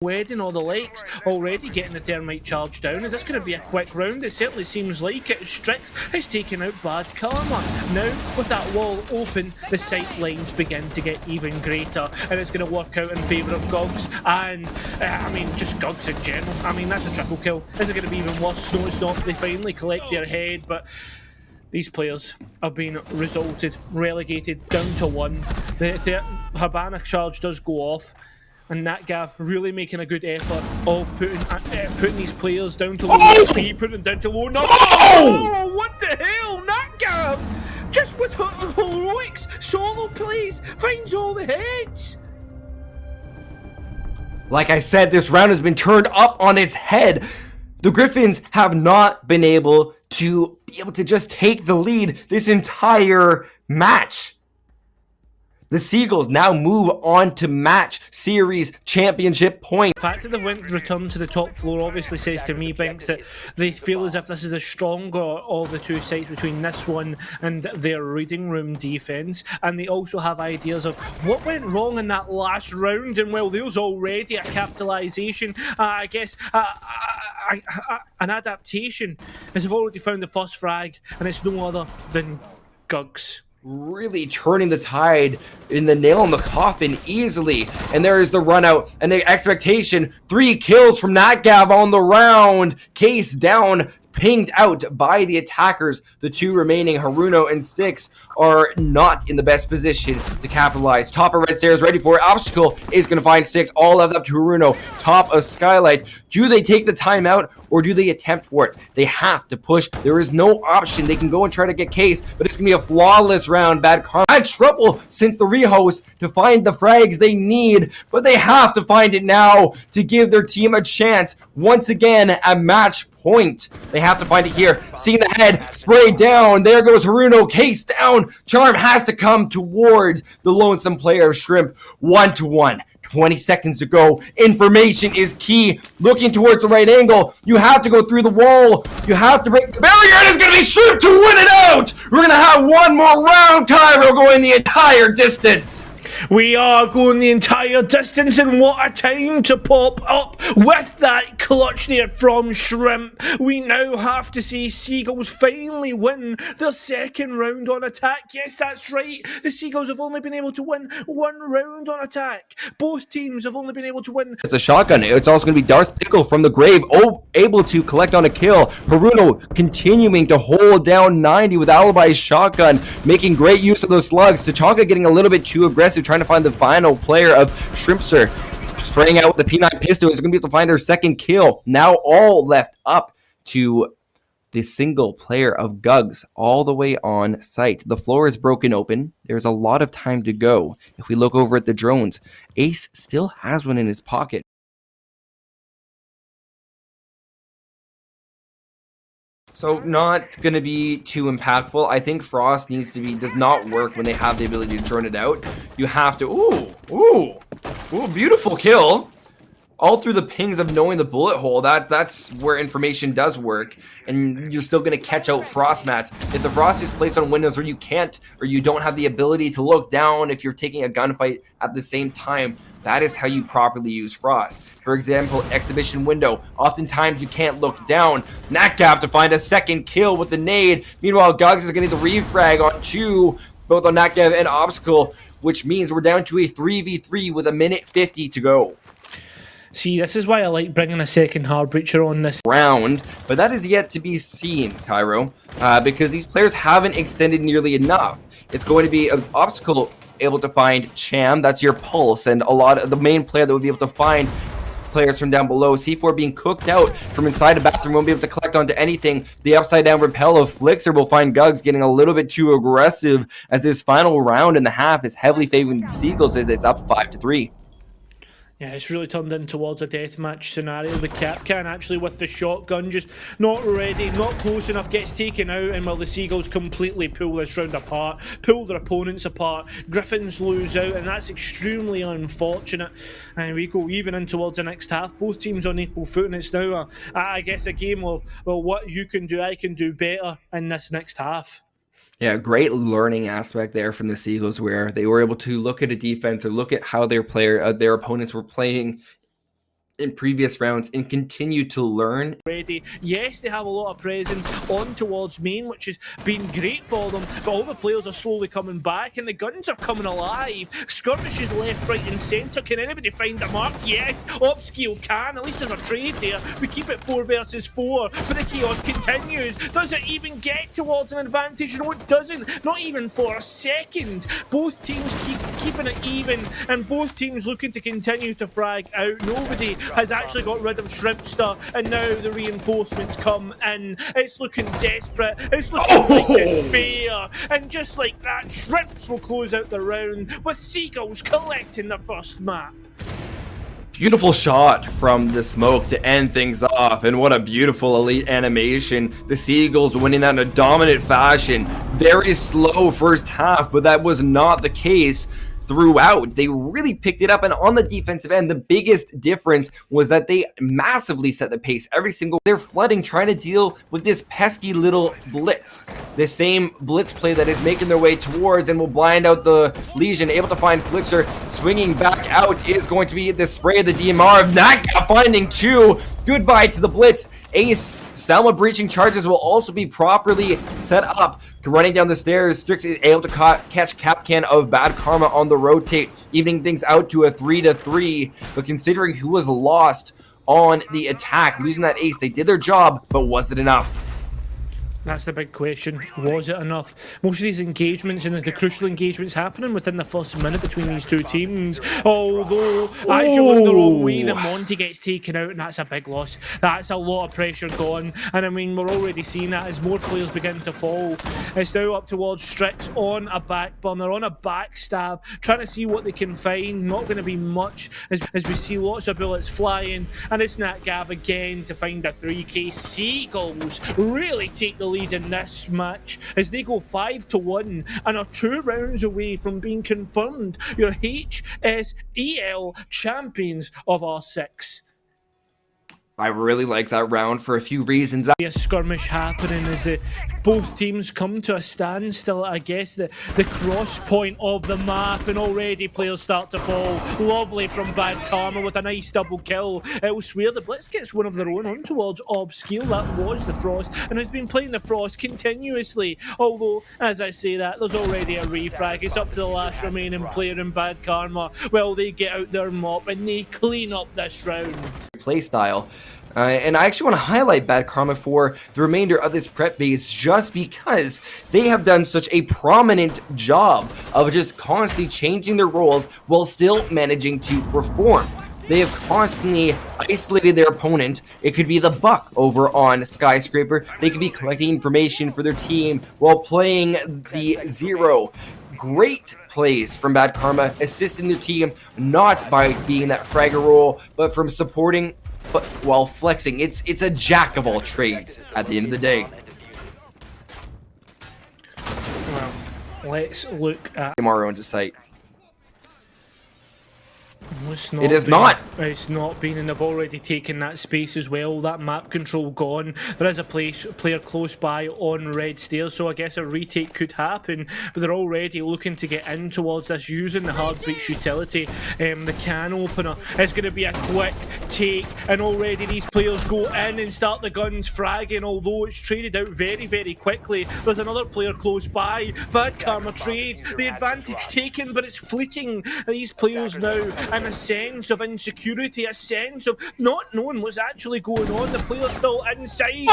Wedding all the lakes already getting the thermite charge down. Is this going to be a quick round? It certainly seems like it. Strix has taken out Bad Karma. Now, with that wall open, the sight lines begin to get even greater, and it's going to work out in favour of Gogs, and I mean, just Gogs in general. I mean, that's a triple kill. Is it going to be even worse? No, it's not. They finally collect their head, but these players have been relegated down to 1. The Habana charge does go off, and NatGav really making a good effort of putting these players down to low HP, putting them down to low numbers. Oh, what the hell? NatGav, just with heroics, solo plays, finds all the heads. Like I said, this round has been turned up on its head. The Griffins have not been able to just take the lead this entire match. The Seagulls now move on to match series championship point. The fact that they've returned to the top floor obviously says to me, Binks, that they feel as if this is a stronger of the two sides between this one and their reading room defence. And they also have ideas of what went wrong in that last round. And well, there's already a capitalisation, I guess, an adaptation, as they've already found the first frag, and it's no other than Gugs. Really turning the tide in the nail in the coffin easily. And there is the run out and the expectation. 3 kills from NatGav on the round. Case down, pinged out by the attackers. The 2 remaining, Haruno and Styx, are not in the best position to capitalize. Top of Red Stairs, ready for it. Obstacle is going to find Styx, all left up to Haruno. Top of Skylight. Do they take the timeout or do they attempt for it? They have to push. There is no option. They can go and try to get Case, but it's going to be a flawless round. Bad Karma had trouble since the rehost to find the frags they need, but they have to find it now to give their team a chance once again at match point. They have to find it here. Seeing the head sprayed down. There goes Haruno. Case down. Charm has to come towards the lonesome player of Shrimp. 1-1. 20 seconds to go. Information is key. Looking towards the right angle. You have to go through the wall. You have to break the barrier. And it's going to be Shrimp to win it out. We're going to have one more round. Cairo going the entire distance. We are going the entire distance, and what a time to pop up with that clutch there from Shrimp. We now have to see Seagulls finally win their second round on attack. Yes, that's right. The Seagulls have only been able to win 1 round on attack. Both teams have only been able to win. It's a shotgun. It's also going to be Darth Pickle from the grave, able to collect on a kill. Haruno continuing to hold down 90 with Alibi's shotgun, making great use of those slugs. Tachanka getting a little bit too aggressive, trying to find the final player of Shrimpster. Spraying out with the P9 pistol is going to be able to find her second kill. Now all left up to the single player of Gugs all the way on site. The floor is broken open. There's a lot of time to go. If we look over at the drones, Ace still has one in his pocket. So not going to be too impactful. I think Frost does not work when they have the ability to drone it out. You have to, beautiful kill. All through the pings of knowing the bullet hole. That's where information does work. And you're still going to catch out Frost mats. If the Frost is placed on windows where you can't, or you don't have the ability to look down if you're taking a gunfight at the same time, that is how you properly use Frost. For example, exhibition window. Oftentimes you can't look down. NatGav to find a second kill with the nade. Meanwhile, Gugs is going to refrag on 2, both on NatGav and Obstacle, which means we're down to a 3v3 with 1:50 to go. See, this is why I like bringing a second hard breacher on this round, but that is yet to be seen, Cairo, because these players haven't extended nearly enough. It's going to be an Obstacle able to find Cham, that's your pulse, and a lot of the main player that would be able to find players from down below. C4 being cooked out from inside a bathroom, won't be able to collect onto anything. The upside down repel of Flixer will find Gugs getting a little bit too aggressive as this final round and a half is heavily favoring the Seagulls as it's up 5-3. Yeah, it's really turned in towards a deathmatch scenario. The Capcan actually with the shotgun just not ready, not close enough, gets taken out, and while the Seagulls completely pull this round apart, pull their opponents apart, Griffins lose out, and that's extremely unfortunate. And we go even in towards the next half, both teams on equal footing. It's now, I guess, a game of, well, what you can do, I can do better in this next half. Yeah, great learning aspect there from the Seagulls, where they were able to look at a defense or look at how their opponents were playing in previous rounds and continue to learn. Ready. Yes, they have a lot of presence on towards main, which has been great for them, but all the players are slowly coming back and the guns are coming alive. Skirmishes left, right and centre. Can anybody find the mark? Yes, Upskill can. At least there's a trade there. We keep it 4 versus 4, but the chaos continues. Does it even get towards an advantage? No, it doesn't. Not even for a second. Both teams keep keeping it even, and both teams looking to continue to frag out. Nobody has actually got rid of Shrimpster, and now the reinforcements come in. It's looking desperate. It's looking like despair. And just like that, Shrimps will close out the round with Seagulls collecting the first map. Beautiful shot from the smoke to end things off, and what a beautiful elite animation. The Seagulls winning that in a dominant fashion. Very slow first half, but that was not the case throughout. They really picked it up, and on the defensive end, the biggest difference was that they massively set the pace every single. They're flooding, trying to deal with this pesky little blitz. The same blitz play that is making their way towards and will blind out the Legion. Able to find Flixer, swinging back out is going to be the spray of the DMR of NatGav finding 2. Goodbye to the blitz. Ace, Selma breaching charges will also be properly set up. Running down the stairs, Strix is able to catch Capcan of Bad Karma on the rotate, evening things out to a 3-3. But considering who was lost on the attack, losing that ace, they did their job, but was it enough? That's the big question. Was it enough? Most of these engagements and the crucial engagements happening within the first minute between these two teams. Although, actually going the wrong way, the Monty gets taken out, and that's a big loss. That's a lot of pressure gone. And I mean, we're already seeing that as more players begin to fall. It's now up towards Strix on a back burner, on a backstab, trying to see what they can find. Not going to be much as we see lots of bullets flying. And it's NatGav again to find a 3k. Seagulls really take the lead in this match as they go 5-1 and are 2 rounds away from being confirmed your HSEL champions of R6. I really like that round for a few reasons. A skirmish happening as both teams come to a standstill at, I guess, the cross point of the map, and already players start to fall. Lovely from Bad Karma with a nice double kill. Elsewhere, the Blitz gets one of their own on towards Obskill. That was the Frost, and has been playing the Frost continuously. Although, as I say that, there's already a refrag. It's up to the last remaining player in Bad Karma. Well, they get out their mop and they clean up this round. Playstyle. And I actually want to highlight Bad Karma for the remainder of this prep phase just because they have done such a prominent job of just constantly changing their roles while still managing to perform. They have constantly isolated their opponent. It could be the Buck over on Skyscraper. They could be collecting information for their team while playing the Zero. Great plays from Bad Karma, assisting their team, not by being that fragger role, but from supporting but while flexing. It's a jack of all trades at the end of the day. Well, let's look at MRO into sight. It is not. It's not been, and they've already taken that space as well. That map control gone. There is a player close by on red stairs, so I guess a retake could happen. But they're already looking to get in towards this using the hard breach utility. The can opener is going to be a quick take, and already these players go in and start the guns fragging. Although it's traded out very, very quickly. There's another player close by. Bad Karma trades. The advantage taken, but it's fleeting. These players now in a sense of insecurity, a sense of not knowing what's actually going on. The player's still inside,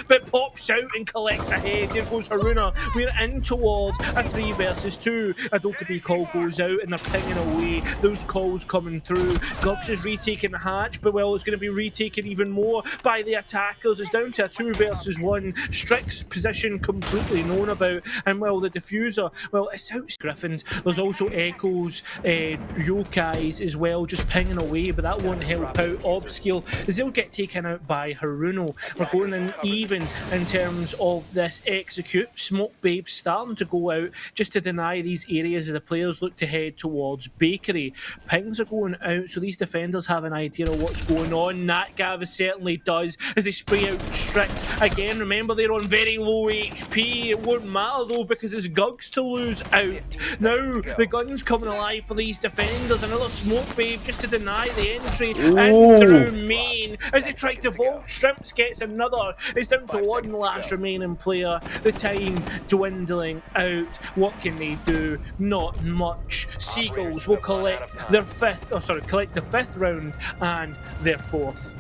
but pops out and collects a head. There goes Haruna. We're in towards a 3 versus 2. A Dokkaebi call goes out and they're pinging away. Those calls coming through. Gux is retaking the hatch, but well, it's going to be retaken even more by the attackers. It's down to a 2 versus 1. Strix position completely known about, and well, the diffuser, well, it's out Griffins. There's also Echoes, Yokais as well, just pinging away, but that won't help out Obskill as they'll get taken out by Haruno. We're going in even in terms of this execute. Smoke Babe starting to go out just to deny these areas as the players look to head towards Bakery. Pings are going out, so these defenders have an idea idea of what's going on. NatGav certainly does, as they spray out Strix. Again, remember they're on very low HP. It won't matter though, because it's Gugs to lose out. Now, the gun's coming alive for these defenders. Another smoke wave just to deny the entry in through main. As they try to vault, Shrimps gets another. It's down to one last remaining player. The time dwindling out. What can they do? Not much. Seagulls will collect their collect the 5th round and their 4th.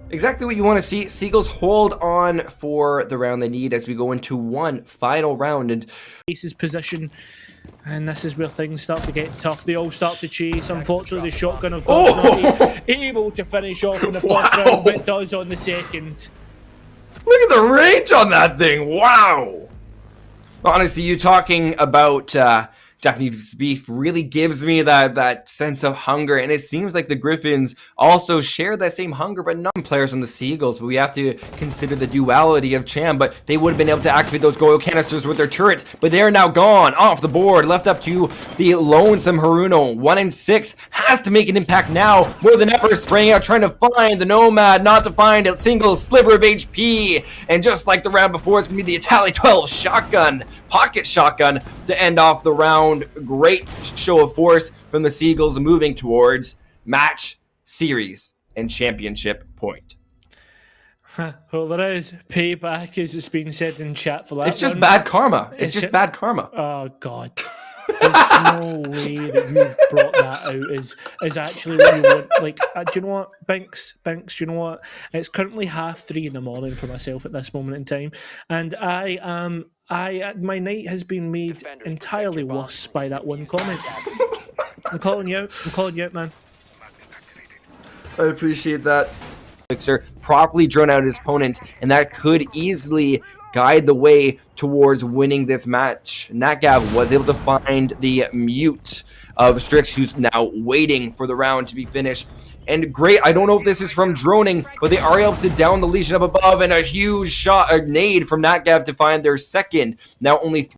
Exactly what you want to see. Seagulls hold on for the round they need as we go into one final round. And Ace's position, and this is where things start to get tough. They all start to chase. Unfortunately, the shotgun of God's not able to finish off in the 1st round, but does on the 2nd. Look at the range on that thing. Wow. Honestly, you talking about Japanese beef really gives me that sense of hunger, and it seems like the Griffins also share that same hunger, but not players on the Seagulls. But we have to consider the duality of Cham, but they would have been able to activate those Goyo canisters with their turret, but they are now gone off the board, left up to the lonesome Haruno. 1 and 6 has to make an impact now more than ever, spraying out, trying to find the Nomad, not to find a single sliver of HP, and just like the round before, it's gonna be the Itali 12 shotgun, pocket shotgun, to end off the round. Great show of force from the Seagulls, moving towards match, series, and championship point. Well, there is payback, as it's been said in chat for that. It's just bad karma. It's just bad karma. Oh, God. There's no way that you've brought that out is actually what you want. Like, do you know what, Binks, do you know what? It's currently 3:30 in the morning for myself at this moment in time, and my night has been made entirely worse by that one comment. I'm calling you out, man. I appreciate that. Properly drone out his opponent, and that could easily guide the way towards winning this match. NatGav was able to find the mute of Strix, who's now waiting for the round to be finished. And great, I don't know if this is from droning, but they are able to down the Legion up above, and a huge shot, a nade from NatGav to find their 2nd. Now only